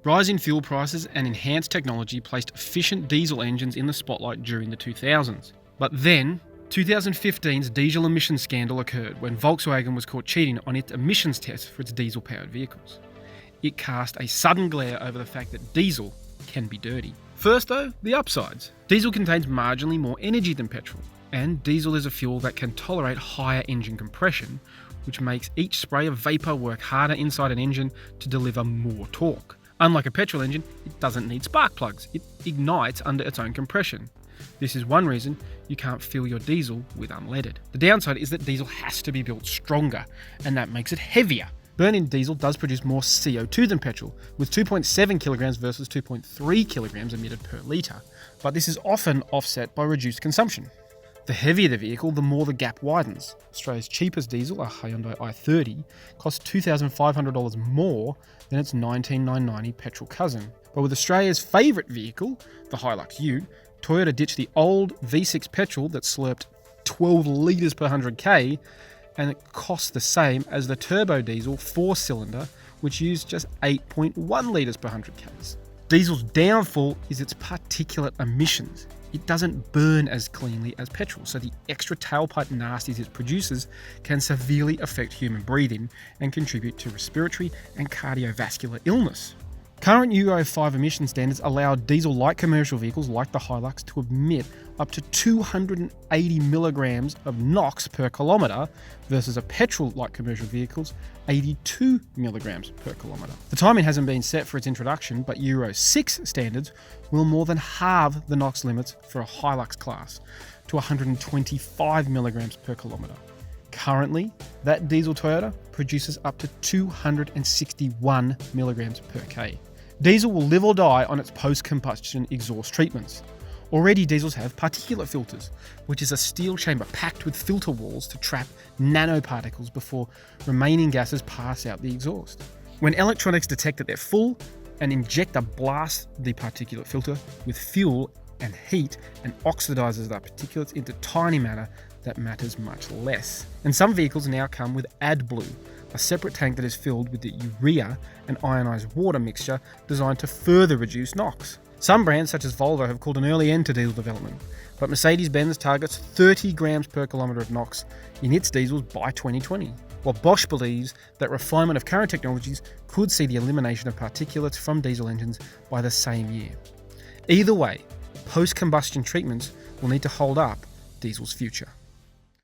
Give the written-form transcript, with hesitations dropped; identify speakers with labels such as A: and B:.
A: Rise in fuel prices and enhanced technology placed efficient diesel engines in the spotlight during the 2000s. But then, 2015's diesel emissions scandal occurred when Volkswagen was caught cheating on its emissions tests for its diesel-powered vehicles. It cast a sudden glare over the fact that diesel can be dirty. First though, the upsides. Diesel contains marginally more energy than petrol, and diesel is a fuel that can tolerate higher engine compression, which makes each spray of vapour work harder inside an engine to deliver more torque. Unlike a petrol engine, it doesn't need spark plugs. It ignites under its own compression. This is one reason you can't fill your diesel with unleaded. The downside is that diesel has to be built stronger, and that makes it heavier. Burn-in diesel does produce more CO2 than petrol, with 2.7 kilograms versus 2.3 kilograms emitted per litre, but this is often offset by reduced consumption. The heavier the vehicle, the more the gap widens. Australia's cheapest diesel, a Hyundai i30, costs $2,500 more than its $19,990 petrol cousin. But with Australia's favourite vehicle, the Hilux Ute, Toyota ditched the old V6 petrol that slurped 12 litres per 100k, and it costs the same as the turbo diesel 4-cylinder, which used just 8.1 litres per 100k's. Diesel's downfall is its particulate emissions. It doesn't burn as cleanly as petrol, so the extra tailpipe nasties it produces can severely affect human breathing and contribute to respiratory and cardiovascular illness. Current Euro 5 emission standards allow diesel light commercial vehicles like the Hilux to emit up to 280 milligrams of NOx per kilometre versus a petrol light commercial vehicle's 82 milligrams per kilometre. The timing hasn't been set for its introduction, but Euro 6 standards will more than halve the NOx limits for a Hilux class to 125 milligrams per kilometre. Currently, that diesel Toyota produces up to 261 milligrams per K. Diesel will live or die on its post-combustion exhaust treatments. Already diesels have particulate filters, which is a steel chamber packed with filter walls to trap nanoparticles before remaining gases pass out the exhaust. When electronics detect that they're full, an injector blasts the particulate filter with fuel and heat and oxidizes the particulates into tiny matter that matters much less. And some vehicles now come with AdBlue, a separate tank that is filled with the urea and ionized water mixture designed to further reduce NOx. Some brands, such as Volvo, have called an early end to diesel development, but Mercedes-Benz targets 30 grams per kilometre of NOx in its diesels by 2020, while Bosch believes that refinement of current technologies could see the elimination of particulates from diesel engines by the same year. Either way, post-combustion treatments will need to hold up diesel's future.